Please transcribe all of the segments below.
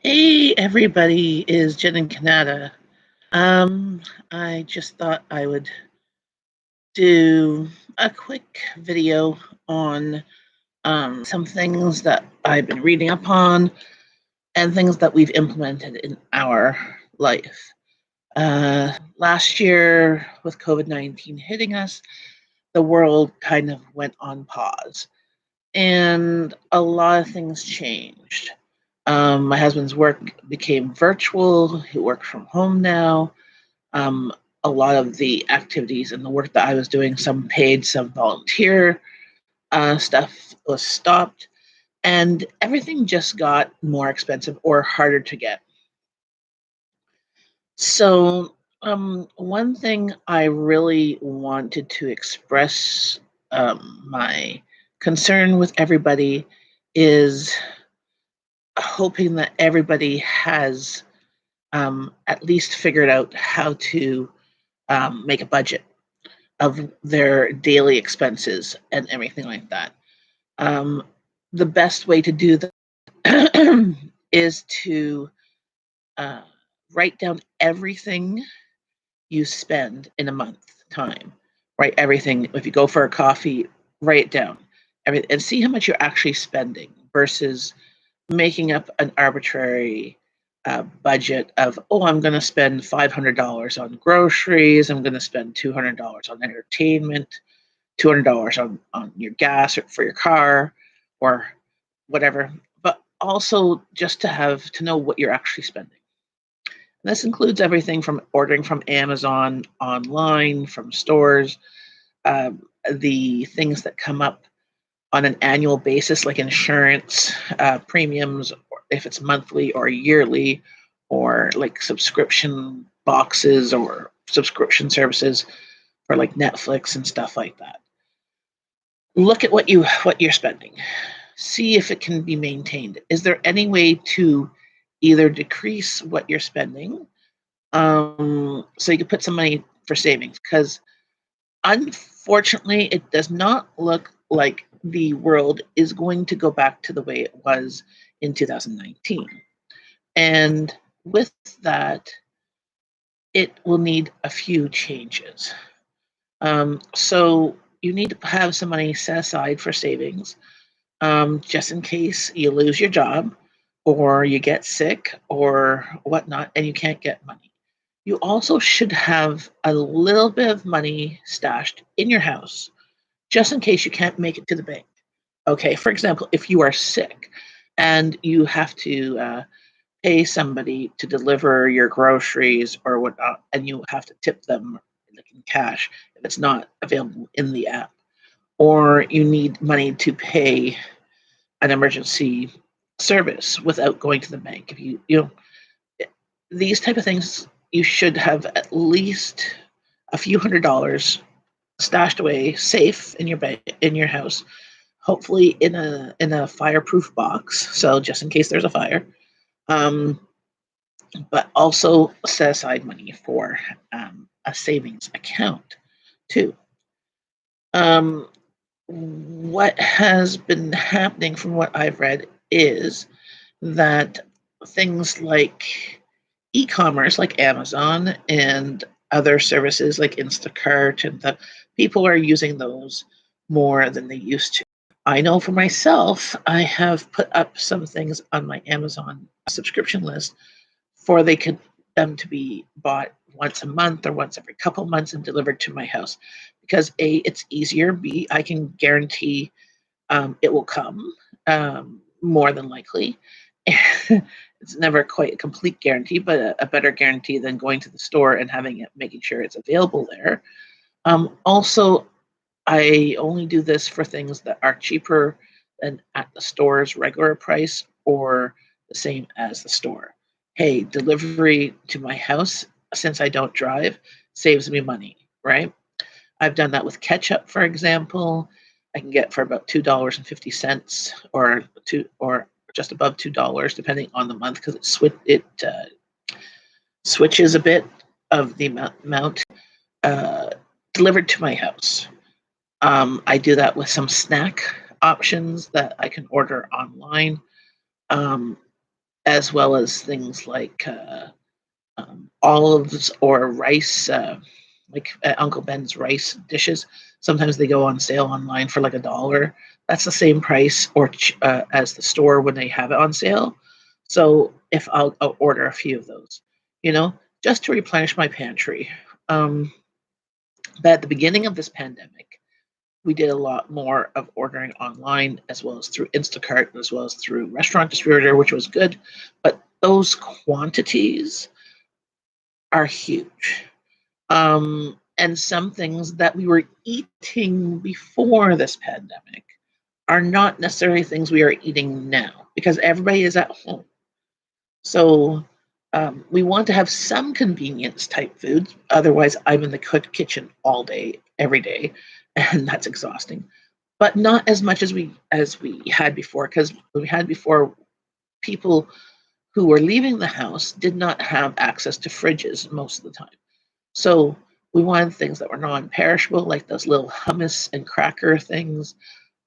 Hey everybody, is Jenn and Kanata. I just thought I would do a quick video on some things that I've been reading up on and things that we've implemented in our life. Last year, with COVID-19 hitting us, the world kind of went on pause and a lot of things changed. My husband's work became virtual. He works from home now. Um, a lot of the activities and the work that I was doing, some paid, some volunteer stuff, was stopped. And everything just got more expensive or harder to get. So, one thing I really wanted to express my concern with everybody is hoping that everybody has at least figured out how to make a budget of their daily expenses and everything like that. Um, the best way to do that is to uh, write down everything you spend in a month time. Write everything. If you go for a coffee, write it down. And see how much you're actually spending versus making up an arbitrary budget of, oh, I'm going to spend $500 on groceries. I'm going to spend $200 on entertainment, $200 on your gas or for your car or whatever. But also just to know what you're actually spending. And this includes everything from ordering from Amazon, online, from stores, the things that come up on an annual basis, like insurance premiums, or if it's monthly or yearly, or like subscription boxes or subscription services for like Netflix and stuff like that. Look at what you're spending. See if it can be maintained. Is there any way to either decrease what you're spending, so you can put some money for savings? Because unfortunately, it does not look like the world is going to go back to the way it was in 2019. And with that, it will need a few changes. So you need to have some money set aside for savings, just in case you lose your job or you get sick or whatnot and you can't get money. You also should have a little bit of money stashed in your house just in case you can't make it to the bank. Okay, for example, if you are sick and you have to pay somebody to deliver your groceries or whatnot, and you have to tip them like in cash if it's not available in the app, or you need money to pay an emergency service without going to the bank. If you know these type of things, you should have at least a few $100s stashed away, safe in your house, hopefully in a fireproof box, so just in case there's a fire. Um, but also set aside money for a savings account too. Um, what has been happening from what I've read is that things like e-commerce, like Amazon and other services like Instacart, and the people are using those more than they used to. I know for myself, I have put up some things on my Amazon subscription list for them to be bought once a month or once every couple months and delivered to my house, because A, it's easier. B, I can guarantee it will come, more than likely. It's never quite a complete guarantee, but a better guarantee than going to the store and making sure it's available there. Also, I only do this for things that are cheaper than at the store's regular price or the same as the store. Hey, delivery to my house, since I don't drive, saves me money, right? I've done that with ketchup, for example. I can get for about $2.50 or just above $2, depending on the month, because it switches a bit of the amount uh, delivered to my house. I do that with some snack options that I can order online. Um, as well as things like olives or rice, like Uncle Ben's rice dishes. Sometimes they go on sale online for like $1. That's the same price or as the store when they have it on sale. So if I'll order a few of those, you know, just to replenish my pantry. Um, but at the beginning of this pandemic, we did a lot more of ordering online as well as through Instacart as well as through restaurant distributor, which was good. But those quantities are huge. And some things that we were eating before this pandemic are not necessarily things we are eating now because everybody is at home. So we want to have some convenience type foods. Otherwise, I'm in the kitchen all day, every day, and that's exhausting. But not as much as we had before, because we had before, people who were leaving the house did not have access to fridges most of the time. So we wanted things that were non-perishable, like those little hummus and cracker things,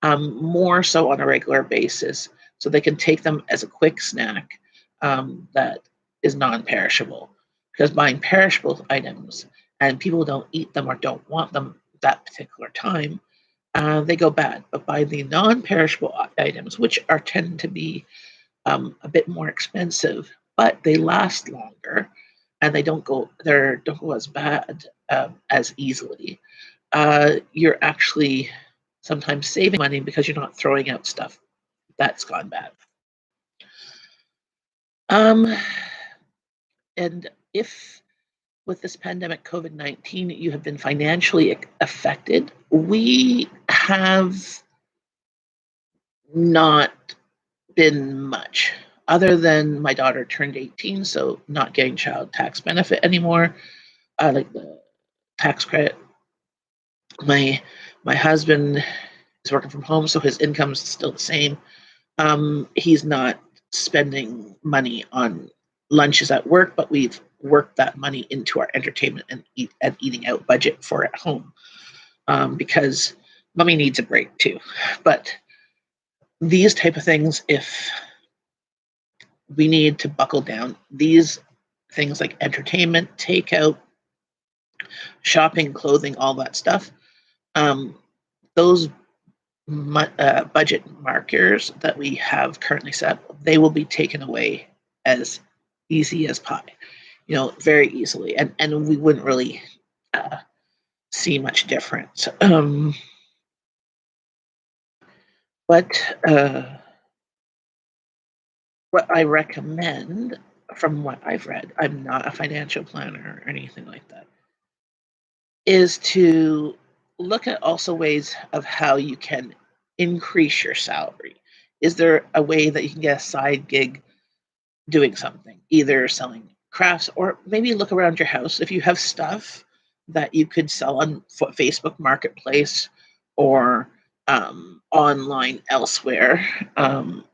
more so on a regular basis, so they can take them as a quick snack that is non-perishable. Because buying perishable items and people don't eat them or don't want them that particular time, they go bad. But by the non-perishable items, which are tend to be a bit more expensive, but they last longer and they don't go as bad as easily. You're actually sometimes saving money because you're not throwing out stuff that's gone bad. Um, and if with this pandemic COVID-19 you have been financially affected, we have not been much other than my daughter turned 18, so not getting child tax benefit anymore, like the tax credit. My my husband is working from home, so his income is still the same. He's not spending money on lunches at work, but we've worked that money into our entertainment and eating out budget for at home because mommy needs a break too. But these type of things, if we need to buckle down, these things like entertainment, takeout, shopping, clothing, all that stuff, um, those budget markers that we have currently set, they will be taken away as easy as pie, very easily, and we wouldn't really uh, see much difference. But what I recommend, from what I've read, I'm not a financial planner or anything like that, is to look at also ways of how you can increase your salary. Is there a way that you can get a side gig doing something, either selling crafts or maybe look around your house if you have stuff that you could sell on Facebook Marketplace or online elsewhere.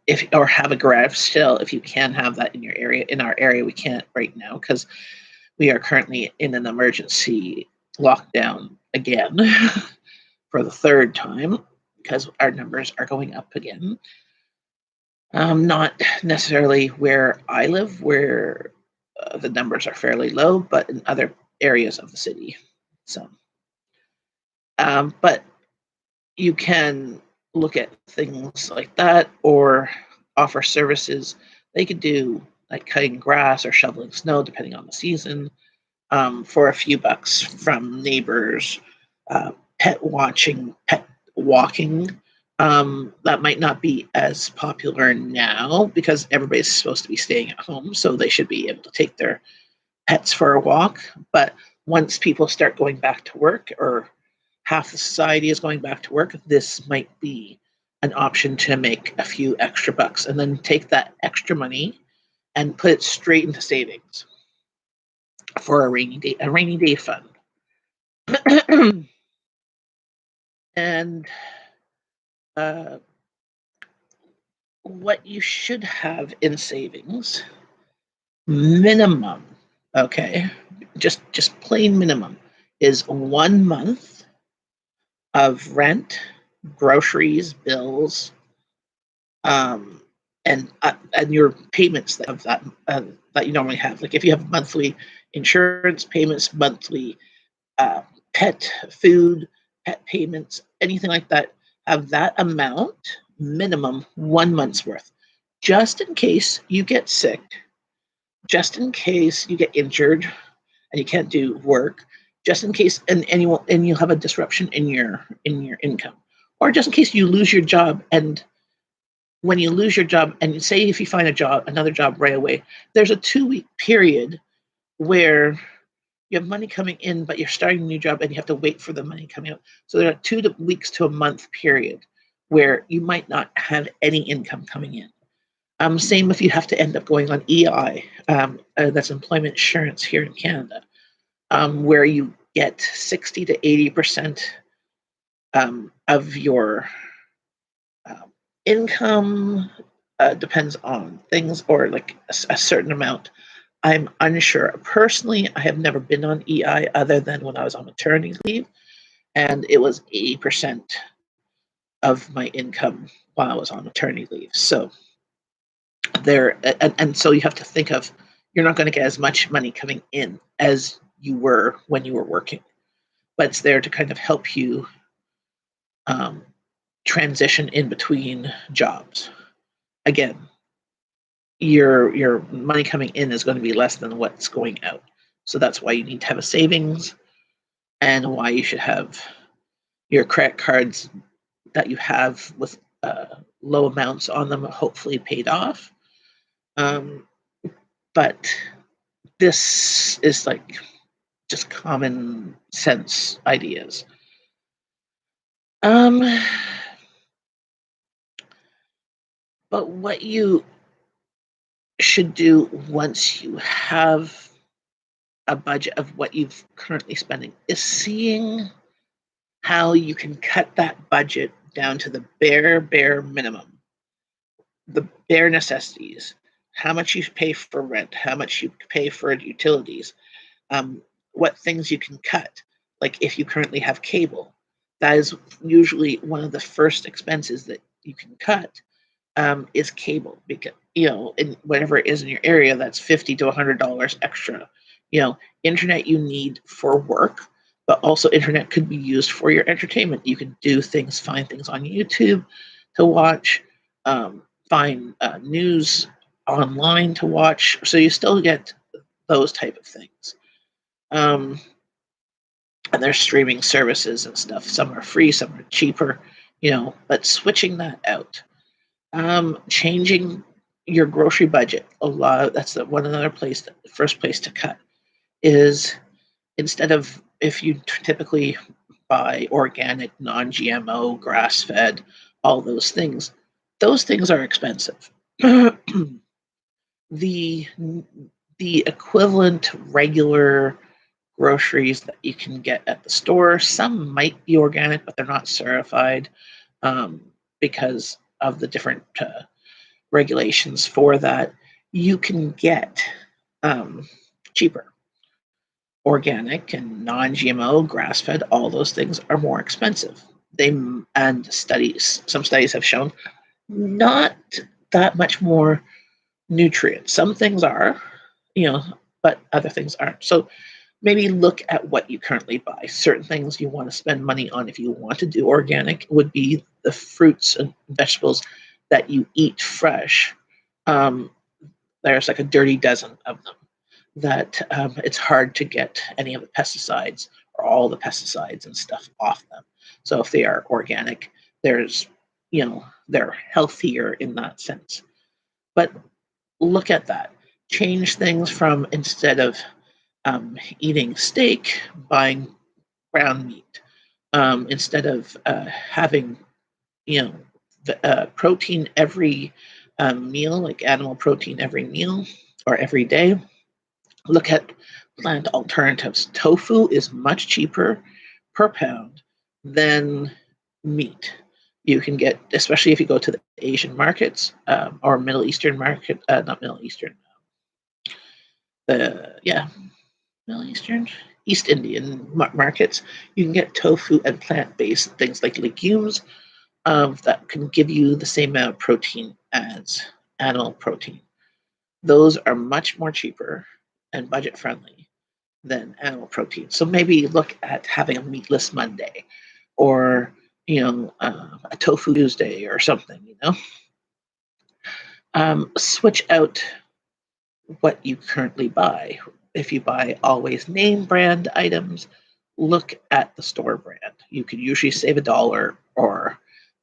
If or have a garage sale if you can have that in your area. In our area, we can't right now because we are currently in an emergency lockdown again for the third time because our numbers are going up again. Not necessarily where I live, where the numbers are fairly low, but in other areas of the city. So, but you can look at things like that or offer services. They could do like cutting grass or shoveling snow, depending on the season, for a few bucks from neighbors, pet watching, pet walking. That might not be as popular now because everybody's supposed to be staying at home, so they should be able to take their pets for a walk. But once people start going back to work, or half the society is going back to work, this might be an option to make a few extra bucks and then take that extra money and put it straight into savings for a rainy day fund. And uh, what you should have in savings, minimum, okay, just plain minimum, is 1 month of rent, groceries, bills, um, and your payments that you normally have. Like if you have monthly insurance payments, monthly uh, pet food, pet payments, anything like that, have that amount minimum 1 month's worth, just in case you get sick, just in case you get injured and you can't do work, just in case and you'll have a disruption in your income, or just in case you lose your job. And when you lose your job, and say if you find another job right away, there's a 2 week period where you have money coming in, but you're starting a new job and you have to wait for the money coming out. So there are 2 weeks to a month period where you might not have any income coming in. Same if you have to end up going on EI, that's employment insurance here in Canada, where you get 60 to 80% of your um, income, depends on things, or like a certain amount. I'm unsure. Personally, I have never been on EI other than when I was on maternity leave, and it was 80% of my income while I was on maternity leave. So and so you have to think of, you're not going to get as much money coming in as you were when you were working, but it's there to kind of help you um, transition in between jobs. Again, your money coming in is going to be less than what's going out. So that's why you need to have a savings, and why you should have your credit cards that you have with low amounts on them hopefully paid off. Um, but this is like just common sense ideas. Um, but what you should do once you have a budget of what you've currently spending is seeing how you can cut that budget down to the bare minimum, the bare necessities, how much you pay for rent, how much you pay for utilities, um, what things you can cut. Like if you currently have cable, that is usually one of the first expenses that you can cut, is cable, because in whatever it is in your area, that's $50 to $100 extra. Internet you need for work, but also internet could be used for your entertainment. You can find things on YouTube to watch, find news online to watch. So you still get those type of things. Um, and there's streaming services and stuff. Some are free, some are cheaper, but switching that out. Changing your grocery budget. That's the first place to cut is, instead of, if you typically buy organic, non-GMO, grass-fed, all those things are expensive. the the equivalent regular groceries that you can get at the store, some might be organic, but they're not certified, because of the different regulations for that. You can get cheaper. Organic and non-GMO, grass-fed, all those things are more expensive. Some studies have shown not that much more nutrients. Some things are, but other things aren't. So maybe look at what you currently buy. Certain things you want to spend money on if you want to do organic would be the fruits and vegetables that you eat fresh. Um, there's like a dirty dozen of them that it's hard to get any of the pesticides or all the pesticides and stuff off them. So if they are organic, they're healthier in that sense. But look at that. Change things from, instead of eating steak, buying ground meat. Instead of having, protein every meal, like animal protein every meal or every day, look at plant alternatives. Tofu is much cheaper per pound than meat. You can get, especially if you go to the Asian markets, or Middle Eastern market, not Middle Eastern, yeah, Middle Eastern, East Indian markets. You can get tofu and plant-based things like legumes, that can give you the same amount of protein as animal protein. Those are much more cheaper and budget friendly than animal protein. So maybe look at having a meatless Monday, or a tofu Tuesday or something. Switch out what you currently buy. If you buy always name brand items, look at the store brand. You can usually save $1 or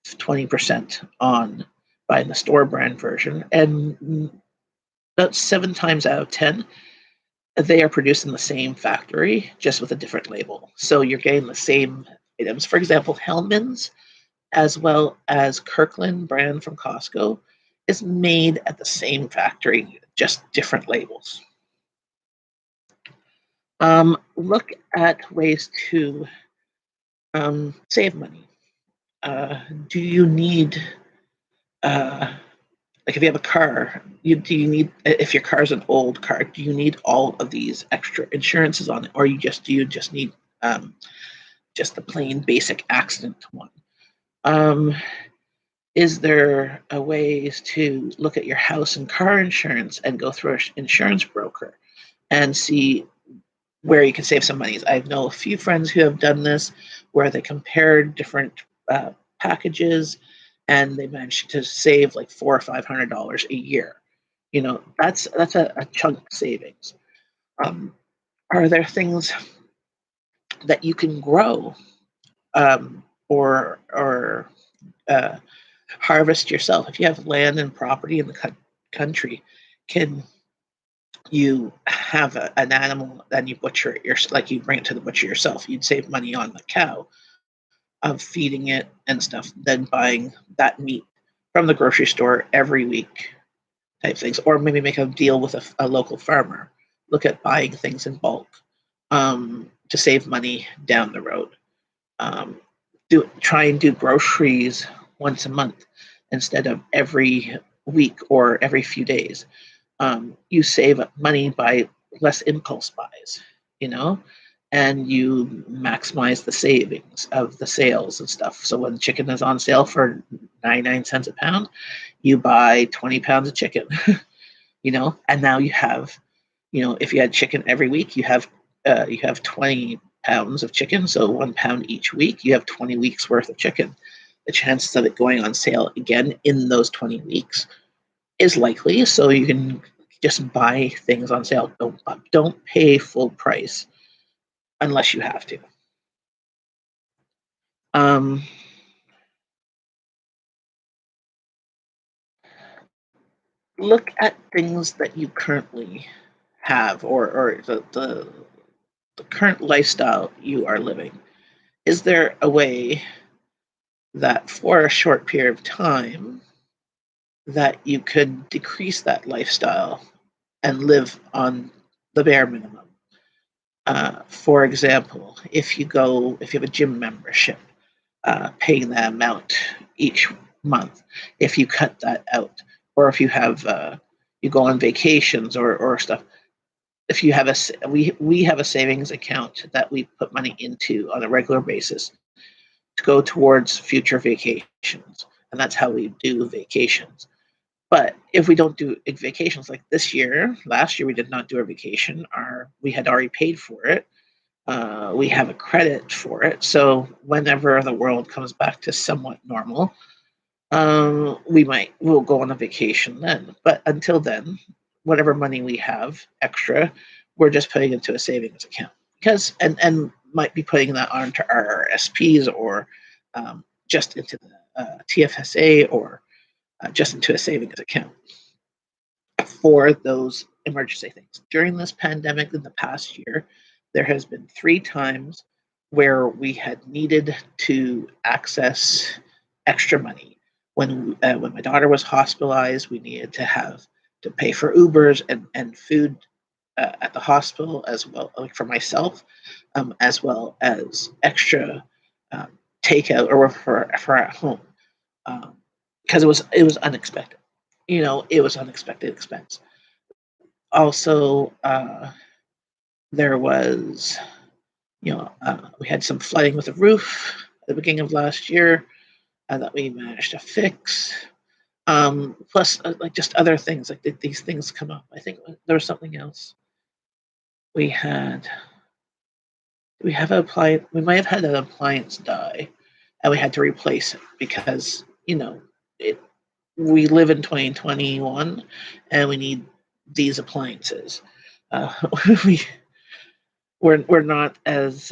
20% on buying the store brand version. And about 7 times out of 10, they are produced in the same factory, just with a different label. So you're getting the same items. For example, Hellman's, as well as Kirkland brand from Costco, is made at the same factory, just different labels. Look at ways to save money. Do you need, like if you have a car, do you need, if your car is an old car, do you need all of these extra insurances on it, or do you just need just the plain basic accident one? Is there a ways to look at your house and car insurance and go through an insurance broker and see where you can save some money? I know a few friends who have done this, where they compared different packages, and they managed to save like $400 or $500 a year. That's a chunk savings. Are there things that you can grow, or harvest yourself? If you have land and property in the country, can you have an animal and you butcher it like you bring it to the butcher yourself? You'd save money on the cow of feeding it and stuff than buying that meat from the grocery store every week type things. Or maybe make a deal with a local farmer. Look at buying things in bulk to save money down the road. Try and do groceries once a month instead of every week or every few days. You save money by less impulse buys, and you maximize the savings of the sales and stuff. So when chicken is on sale for 99 cents a pound, you buy 20 pounds of chicken, and now you have, if you had chicken every week, you have 20 pounds of chicken. So 1 pound each week, you have 20 weeks worth of chicken. The chances of it going on sale again in those 20 weeks is likely. So you can just buy things on sale. Don't pay full price unless you have to. Look at things that you currently have, or the current lifestyle you are living. Is there a way that for a short period of time that you could decrease that lifestyle and live on the bare minimum? For example, if you have a gym membership, paying that amount each month, if you cut that out, or if you have you go on vacations or stuff. If you have we have a savings account that we put money into on a regular basis to go towards future vacations, and that's how we do vacations. But if we don't do vacations, like last year we did not do our vacation. We had already paid for it. We have a credit for it. So whenever the world comes back to somewhat normal, we'll go on a vacation then. But until then, whatever money we have extra, we're just putting into a savings account, because and might be putting that onto our SPs, or just into the TFSA, or just into a savings account for those emergency things. During this pandemic in the past year, there has been 3 times where we had needed to access extra money. When my daughter was hospitalized, we needed to pay for Ubers and food at the hospital, as well, like for myself, as well as extra takeout or for at home, because it was unexpected. It was unexpected expense. Also, there was, we had some flooding with the roof at the beginning of last year that we managed to fix. Plus, like just other things, like these things come up. I think there was something else we had. We have an appliance. We might have had an appliance die, and we had to replace it because it. We live in 2021, and we need these appliances. Uh, we we're not as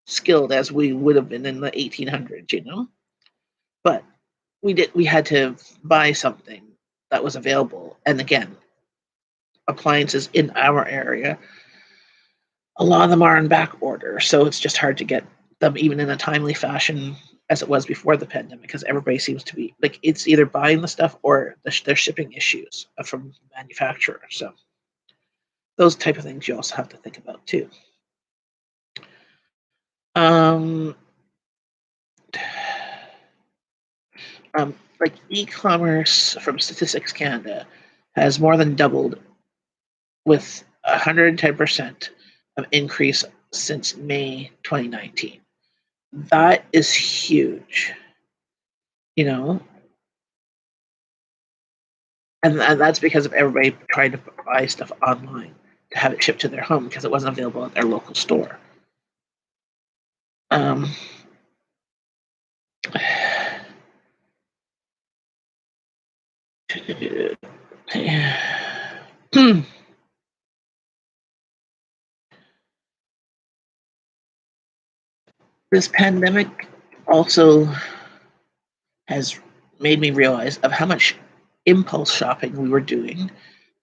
skilled as we would have been in the 1800s, But we had to buy something that was available, and again, appliances in our area, a lot of them are in back order, so it's just hard to get them even in a timely fashion as it was before the pandemic because everybody seems to be like it's either buying the stuff or there's shipping issues from the manufacturer. So those type of things you also have to think about too. Um, like e-commerce from Statistics Canada has more than doubled with 110% of increase since May 2019. That is huge, you know, and that's because of everybody trying to buy stuff online to have it shipped to their home because it wasn't available at their local store. Um, this pandemic also has made me realize of how much impulse shopping we were doing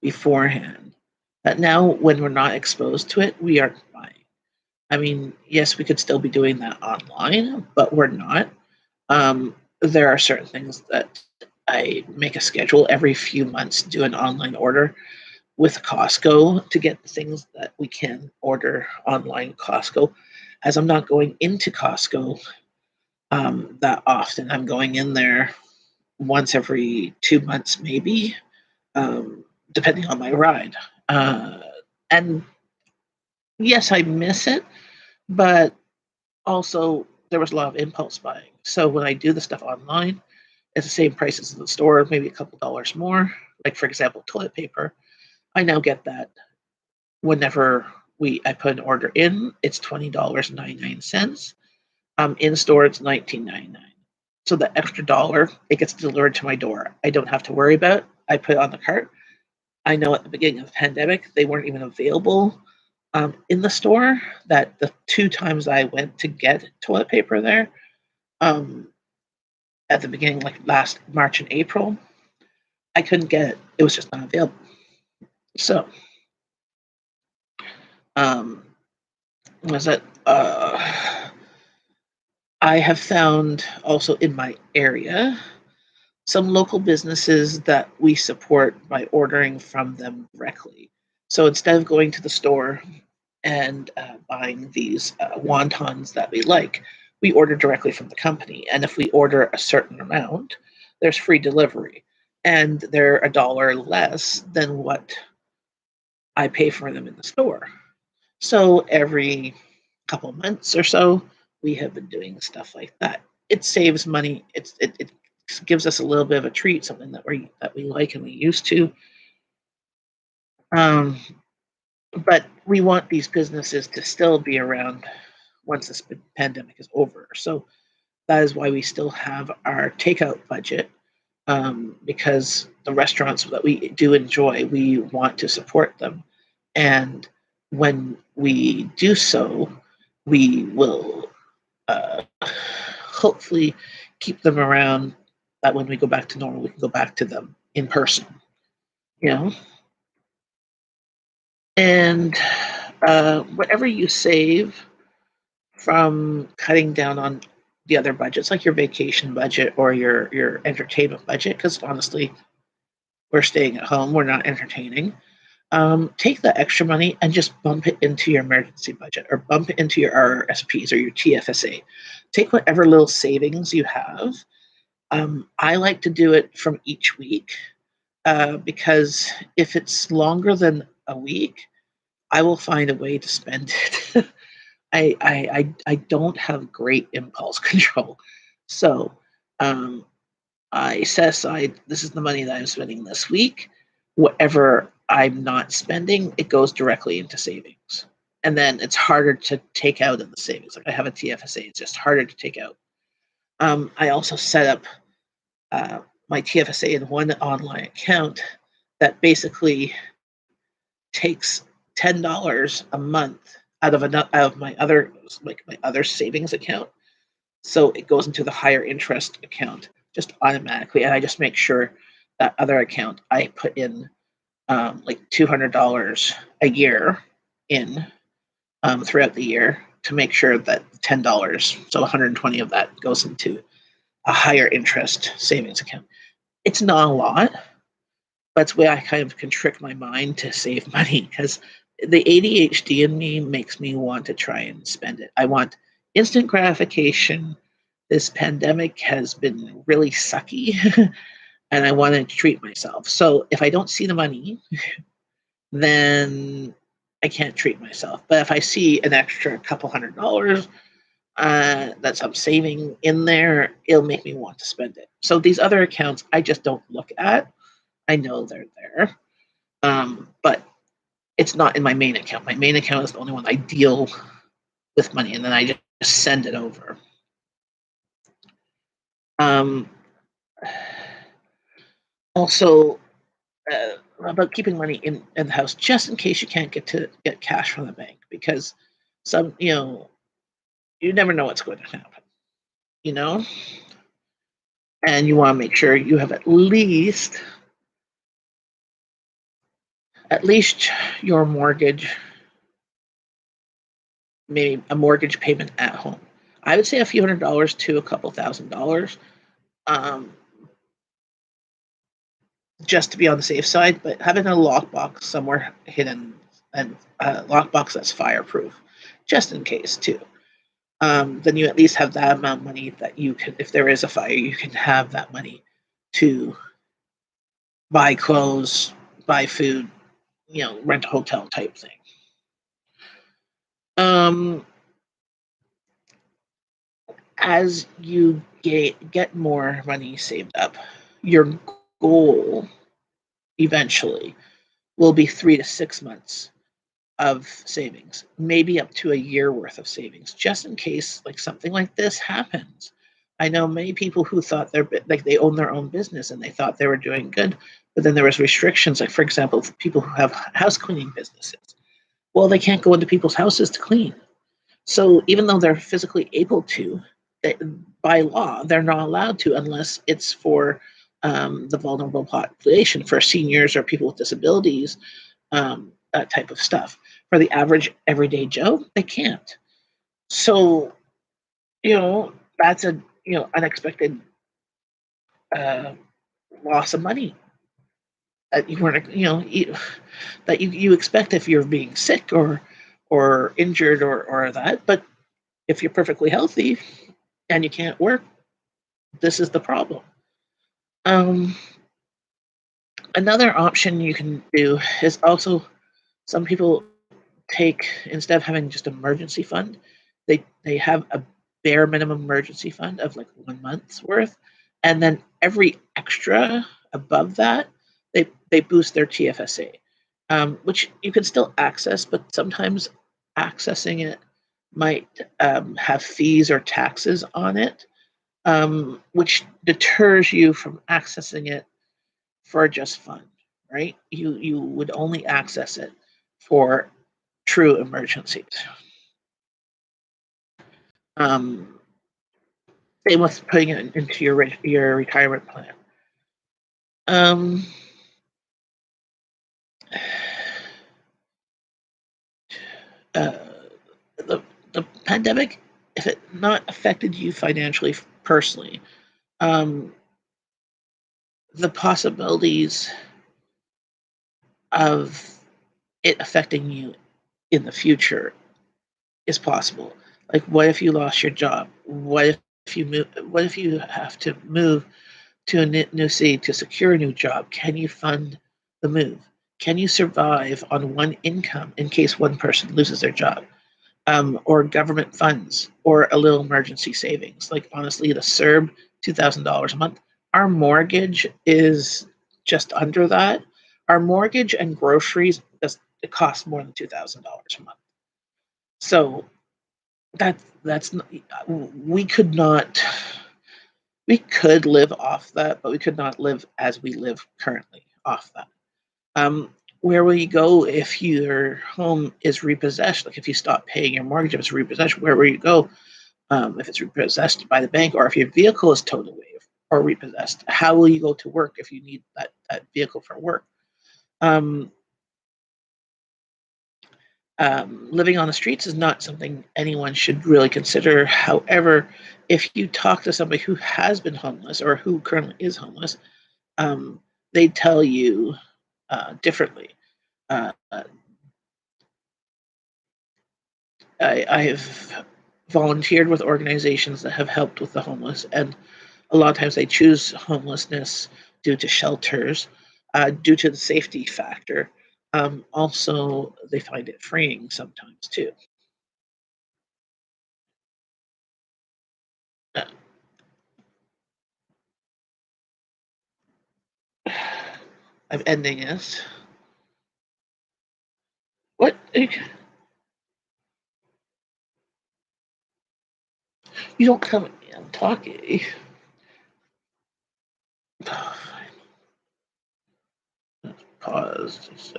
beforehand. That now, when we're not exposed to it, we aren't buying. I mean, yes, we could still be doing that online, but we're not. There are certain things that I make a schedule every few months, do an online order with Costco to get the things that we can order online Costco. As I'm not going into Costco that often, I'm going in there once every 2 months, maybe, depending on my ride. And yes, I miss it, but also there was a lot of impulse buying. So when I do the stuff online, it's the same price as in the store, maybe a couple dollars more. Like for example, toilet paper. I now get that whenever I put an order in, it's $20.99. In store, it's $19.99. So the extra dollar, it gets delivered to my door. I don't have to worry about it. I put it on the cart. I know at the beginning of the pandemic, they weren't even available in the store. That the two times I went to get toilet paper there, um, at the beginning, like last March and April, I couldn't get it. It was just not available. So, um, was it? I have found also in my area some local businesses that we support by ordering from them directly. So instead of going to the store and buying these wontons that we like, we order directly from the company. And if we order a certain amount, there's free delivery. And they're a dollar less than what I pay for them in the store. So every couple months or so, we have been doing stuff like that. It saves money. It gives us a little bit of a treat, something that we like and we used to. Um, but we want these businesses to still be around once this pandemic is over. So that is why we still have our takeout budget, because the restaurants that we do enjoy, we want to support them. And when we do so, we will hopefully keep them around. That when we go back to normal, we can go back to them in person. You know, and whatever you save from cutting down on the other budgets, like your vacation budget or your entertainment budget, because honestly, we're staying at home, we're not entertaining. Take that extra money and just bump it into your emergency budget or bump it into your RRSPs or your TFSA. Take whatever little savings you have. I like to do it from each week because if it's longer than a week, I will find a way to spend it. I don't have great impulse control, so um, I set aside, this is the money that I'm spending this week. Whatever I'm not spending, it goes directly into savings. And then it's harder to take out in the savings. Like I have a TFSA, it's just harder to take out. I also set up my TFSA in one online account that basically takes $10 a month out of my other savings account. So it goes into the higher interest account just automatically, and I just make sure that other account I put in like $200 a year in throughout the year to make sure that $10, so 120 of that goes into a higher interest savings account. It's not a lot, but it's where I kind of can trick my mind to save money because the ADHD in me makes me want to try and spend it. I want instant gratification. This pandemic has been really sucky and I want to treat myself. So if I don't see the money, then I can't treat myself. But if I see an extra couple $100 that I'm saving in there, it'll make me want to spend it. So these other accounts, I just don't look at. I know they're there, but it's not in my main account. My main account is the only one I deal with money, and then I just send it over. Also, about keeping money in the house, just in case you can't get cash from the bank, because you never know what's going to happen, you know, and you want to make sure you have at least your mortgage, maybe a mortgage payment at home. I would say a few $100s to a couple $1,000, just to be on the safe side. But having a lockbox somewhere hidden, and a lockbox that's fireproof, just in case too. Then you at least have that amount of money that you can, if there is a fire, you can have that money to buy clothes, buy food, rent a hotel type thing. As you get more money saved up, your goal eventually will be 3 to 6 months of savings, maybe up to a year worth of savings, just in case like something like this happens. I know many people who thought they own their own business and they thought they were doing good, but then there was restrictions. Like for example, people who have house cleaning businesses, well, they can't go into people's houses to clean. So even though they're physically able to, by law, they're not allowed to unless it's for the vulnerable population, for seniors or people with disabilities, that type of stuff. For the average everyday Joe, they can't. So, that's a unexpected loss of money that you weren't, that you expect if you're being sick or injured or that. But if you're perfectly healthy and you can't work, this is the problem. Another option you can do is also, some people take, instead of having just emergency fund, they have a bare minimum emergency fund of like 1 month's worth, and then every extra above that, they boost their TFSA, which you can still access, but sometimes accessing it might have fees or taxes on it, which deters you from accessing it for just fun, right? You would only access it for true emergencies. Same with putting it into your retirement plan. Um, uh, the pandemic, if it not affected you financially personally, the possibilities of it affecting you in the future is possible. Like, what if you lost your job? What if you move? What if you have to move to a new city to secure a new job? Can you fund the move? Can you survive on one income in case one person loses their job? Or government funds, or a little emergency savings. Like honestly, the CERB, $2,000 a month, Our mortgage is just under that. Our mortgage and groceries, it costs more than $2,000 a month. So that's we could not we could live off that, but we could not live as we live currently off that. Where will you go if your home is repossessed? Like if you stop paying your mortgage, if it's repossessed, where will you go? If it's repossessed by the bank, or if your vehicle is towed away or repossessed, how will you go to work if you need that vehicle for work? Um, Living on the streets is not something anyone should really consider. However, if you talk to somebody who has been homeless or who currently is homeless, um, they tell you differently. Uh, I've volunteered with organizations that have helped with the homeless, and a lot of times they choose homelessness due to shelters, due to the safety factor. Also, they find it freeing sometimes too. Uh, I'm ending this. What? You don't come at me. I'm talking. Pause.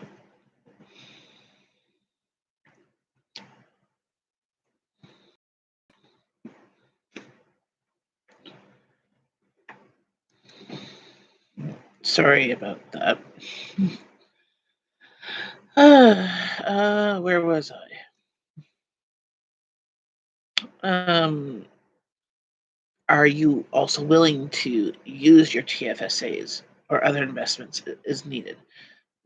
Sorry about that. Where was I? Are you also willing to use your TFSAs or other investments as needed?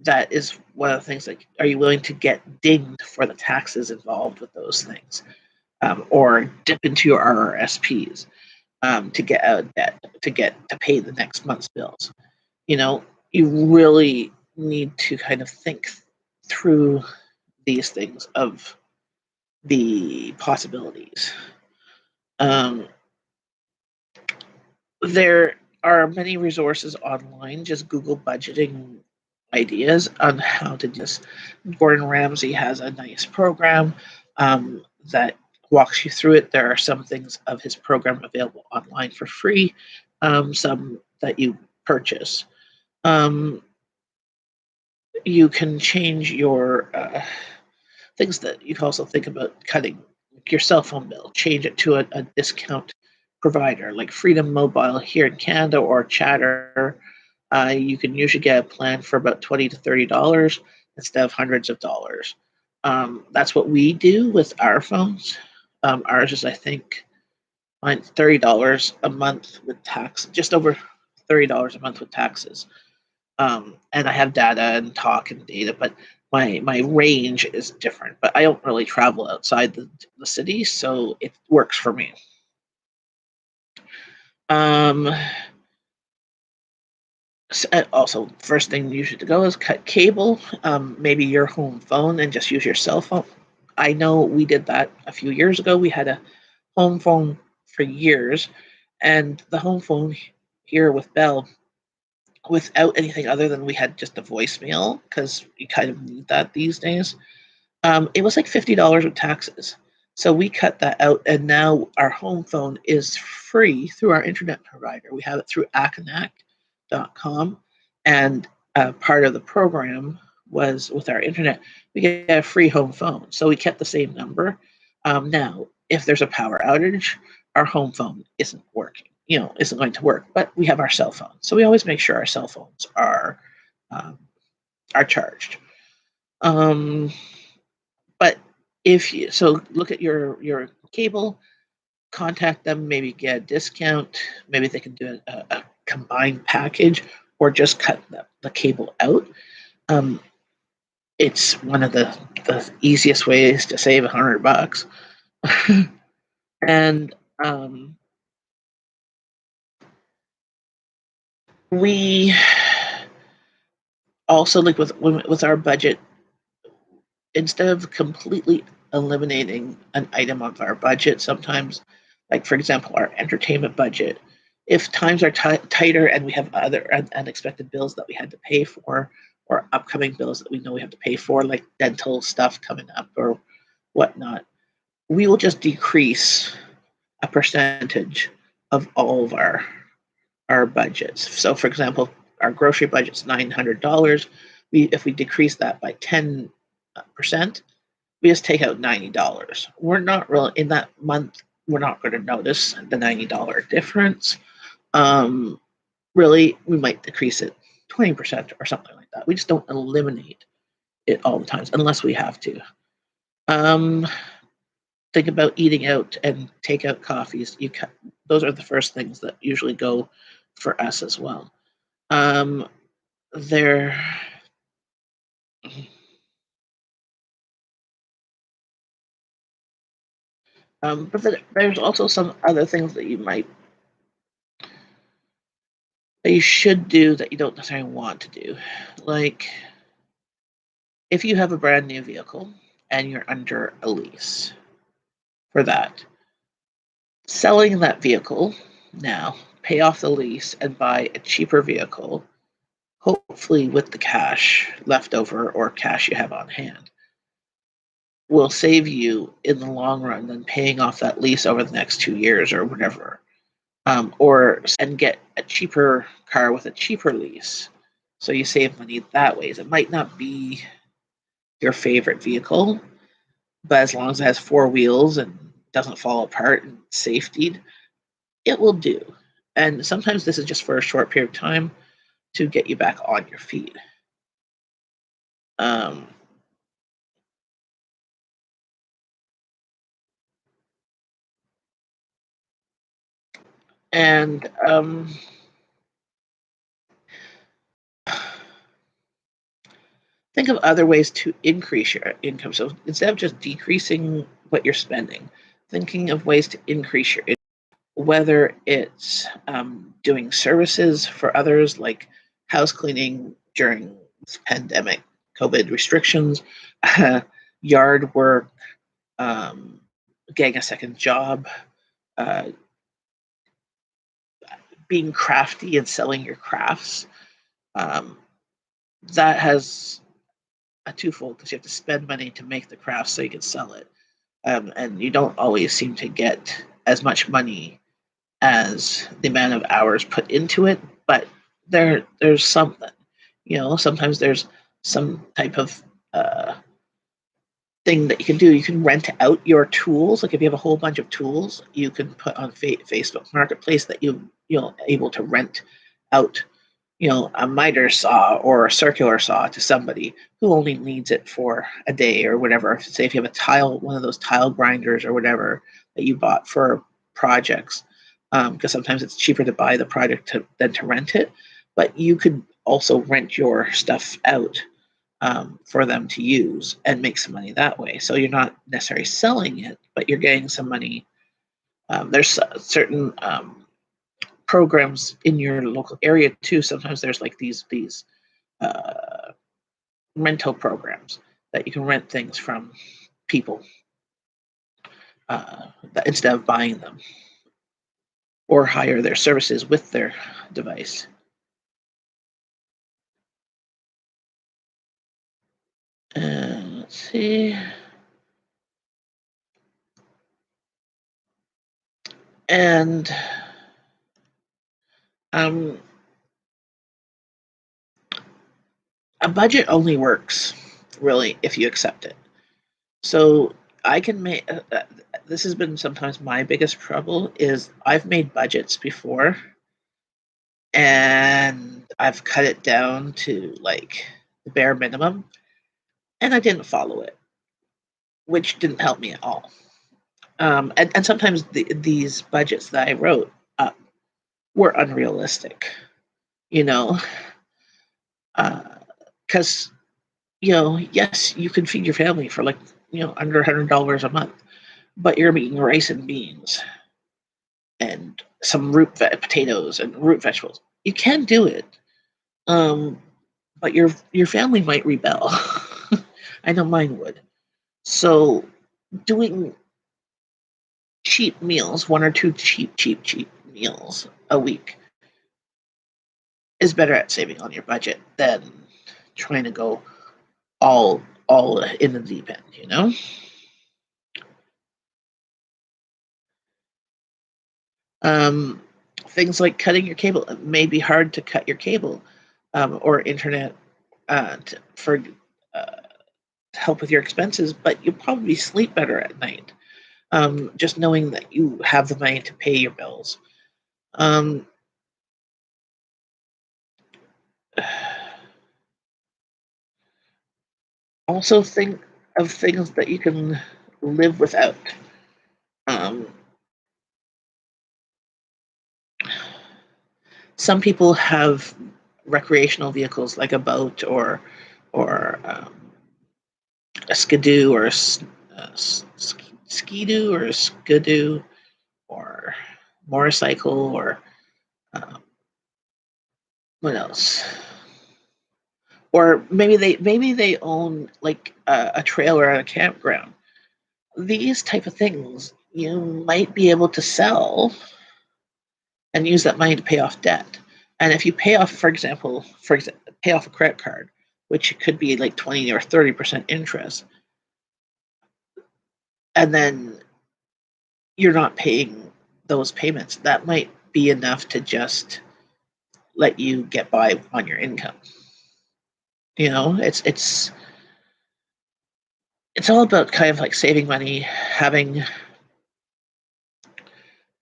That is one of the things. Like, are you willing to get dinged for the taxes involved with those things, or dip into your RRSPs to get out of debt, to pay the next month's bills? You know, you really need to kind of think through these things of the possibilities. Um, there are many resources online. Just Google budgeting ideas on how to do this. Gordon Ramsay has a nice program that walks you through it. There are some things of his program available online for free, some that you purchase. Um, you can change your things that you can also think about cutting, like your cell phone bill, change it to a discount provider like Freedom Mobile here in Canada or Chatter. You can usually get a plan for about $20 to $30 instead of hundreds of dollars. That's what we do with our phones. Ours is, I think, mine's $30 a month with tax, just over $30 a month with taxes. And I have data and talk and data, but my range is different. But I don't really travel outside the city, so it works for me. Um, Also, first thing usually to go is cut cable, maybe your home phone, and just use your cell phone. I know we did that a few years ago. We had a home phone for years, and the home phone here with Bell, without anything other than we had just a voicemail, because you kind of need that these days. It was like $50 with taxes. So we cut that out, and now our home phone is free through our internet provider. We have it through akanak.com, and part of the program was with our internet, we get a free home phone. So we kept the same number. Now, if there's a power outage, our home phone isn't working. Isn't going to work, but we have our cell phone, so we always make sure our cell phones um, are charged. Um, but if you so look at your cable, contact them, maybe get a discount, maybe they can do a combined package, or just cut the cable out. Um, it's one of the easiest ways to save $100. And we also, like with our budget, instead of completely eliminating an item of our budget, sometimes, like for example, our entertainment budget if times are tighter and we have other unexpected bills that we had to pay for, or upcoming bills that we know we have to pay for, like dental stuff coming up or whatnot, we will just decrease a percentage of all of our budgets. So, for example, our grocery budget's $900. If we decrease that by 10%, we just take out $90. We're not really in that month. We're not going to notice the $90 difference. Really, we might decrease it 20% or something like that. We just don't eliminate it all the times unless we have to. Think about eating out and take out coffees. Those are the first things that usually go for us as well. There, but there's also some other things that you should do that you don't necessarily want to do, like if you have a brand new vehicle and you're under a lease for that, selling that vehicle now, pay off the lease and buy a cheaper vehicle, hopefully with the cash left over or cash you have on hand, will save you in the long run than paying off that lease over the next 2 years or whatever. Or and get a cheaper car with a cheaper lease. So you save money that way. It might not be your favorite vehicle, but as long as it has four wheels and doesn't fall apart and safetied, it will do. And sometimes this is just for a short period of time to get you back on your feet. Um, and think of other ways to increase your income. So instead of just decreasing what you're spending, thinking of ways to increase your income, whether it's doing services for others like house cleaning during this pandemic, COVID restrictions, yard work, um, getting a second job, uh, being crafty and selling your crafts. Um, that has a twofold because you have to spend money to make the craft so you can sell it. And you don't always seem to get as much money as the amount of hours put into it, but there's something. Sometimes there's some type of thing that you can do. You can rent out your tools. Like if you have a whole bunch of tools, you can put on Facebook Marketplace that you're able to rent out, a miter saw or a circular saw to somebody who only needs it for a day or whatever. Say if you have one of those tile grinders or whatever that you bought for projects, because sometimes it's cheaper to buy the product than to rent it. But you could also rent your stuff out for them to use and make some money that way. So you're not necessarily selling it, but you're getting some money. There's certain programs in your local area too. Sometimes there's like these uh, rental programs that you can rent things from people instead of buying them, or hire their services with their device. Let's see. And a budget only works really if you accept it. So I can make. This has been sometimes my biggest trouble is I've made budgets before, and I've cut it down to like the bare minimum, and I didn't follow it, which didn't help me at all. And sometimes these budgets that I wrote up were unrealistic, you know, because yes, you can feed your family for like under $100 a month, but you're eating rice and beans and some potatoes and root vegetables. You can do it, um, but your family might rebel. I know mine would. So doing cheap meals, one or two cheap meals, a week is better at saving on your budget than trying to go all in the deep end, you know? Um, Things like cutting your cable. It may be hard to cut your cable or internet for help with your expenses, but you'll probably sleep better at night. Just knowing that you have the money to pay your bills. Um, Also, think of things that you can live without. Um, some people have recreational vehicles like a boat or a skidoo or a skidoo or a skidoo or motorcycle or um, what else? Or maybe they own like a trailer at a campground. These type of things you might be able to sell and use that money to pay off debt. And if you pay off, pay off a credit card, which could be like 20 or 30% interest, and then you're not paying those payments, that might be enough to just let you get by on your income. You know, it's all about kind of like saving money, having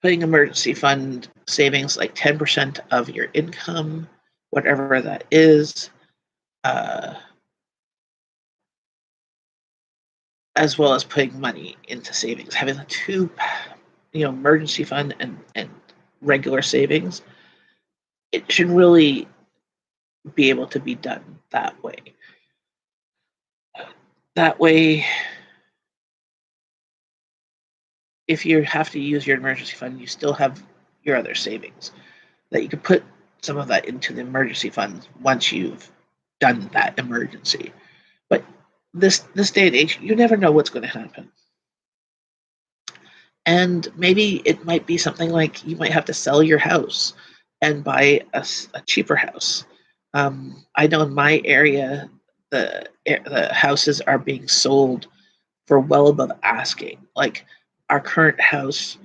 putting emergency fund savings like 10% of your income, whatever that is, uh, as well as putting money into savings. Having the two, emergency fund and regular savings, it should really be able to be done that way. That way, if you have to use your emergency fund, you still have your other savings that you can put some of that into the emergency fund once you've done that emergency. But this day and age, you never know what's going to happen. And maybe it might be something like you might have to sell your house and buy a cheaper house. I know in my area, the houses are being sold for well above asking. Like our current house,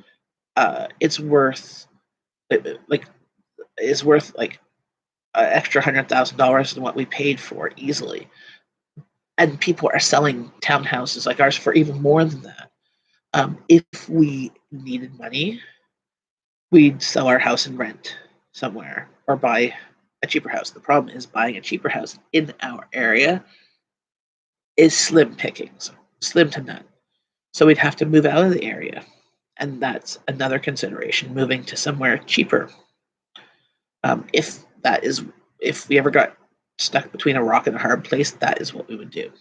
it's worth like is worth like an extra $100,000 than what we paid for easily. And people are selling townhouses like ours for even more than that. If we needed money, we'd sell our house and rent somewhere or buy a cheaper house. The problem is buying a cheaper house in our area is slim pickings, slim to none. So we'd have to move out of the area. And that's another consideration, moving to somewhere cheaper. If that is, if we ever got stuck between a rock and a hard place, that is what we would do.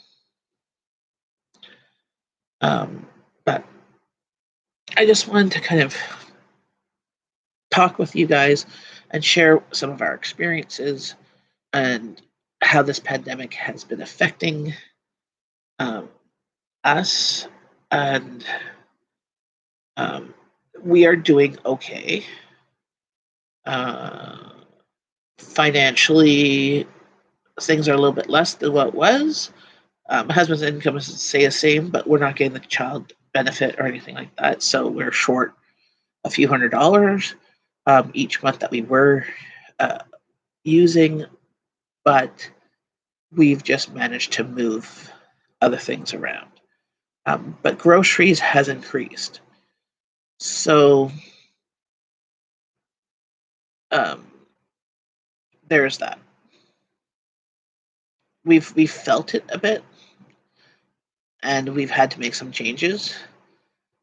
But I just wanted to kind of talk with you guys and share some of our experiences and how this pandemic has been affecting um, us. And um, we are doing okay. Uh, Financially, things are a little bit less than what it was. My husband's income is stay the same, but we're not getting the child benefit or anything like that. So we're short a few $100s each month that we were uh, using, but we've just managed to move other things around. But groceries has increased. So um, there's that. We've felt it a bit, and we've had to make some changes.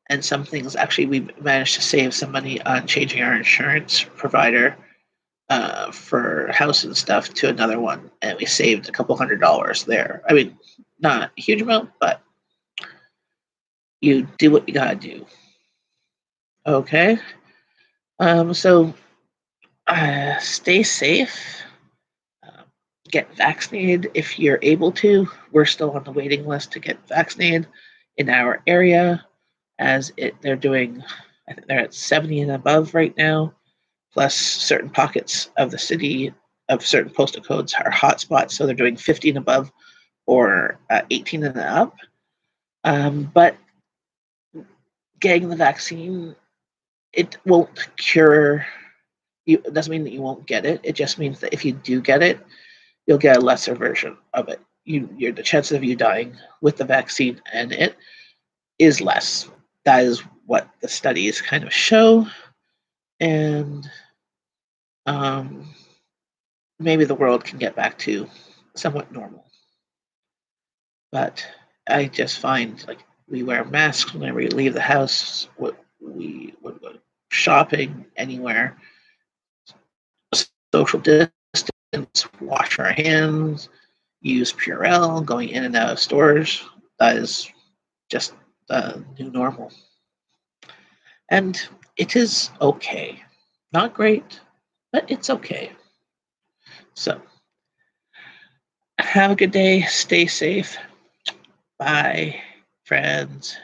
And some things actually we managed to save some money on changing our insurance provider for house and stuff to another one, and we saved a couple $100s there. I mean, not a huge amount, but you do what you gotta do. Okay. So stay safe. Um, get vaccinated if you're able to. We're still on the waiting list to get vaccinated in our area, as they're doing. I think they're at 70 and above right now plus certain pockets of the city of certain postal codes are hotspots, so they're doing 50 and above or 18 and up. But getting the vaccine, it won't cure you. It doesn't mean that you won't get it. It just means that if you do get it, you'll get a lesser version of it. The chances of you dying with the vaccine and it is less. That is what the studies kind of show, and maybe the world can get back to somewhat normal. But I just find like we wear masks whenever we leave the house. We would go shopping anywhere, social distance, wash our hands, use Purell, going in and out of stores. That is just the new normal. And it is okay. Not great, but it's okay. So, have a good day. Stay safe. Bye, friends.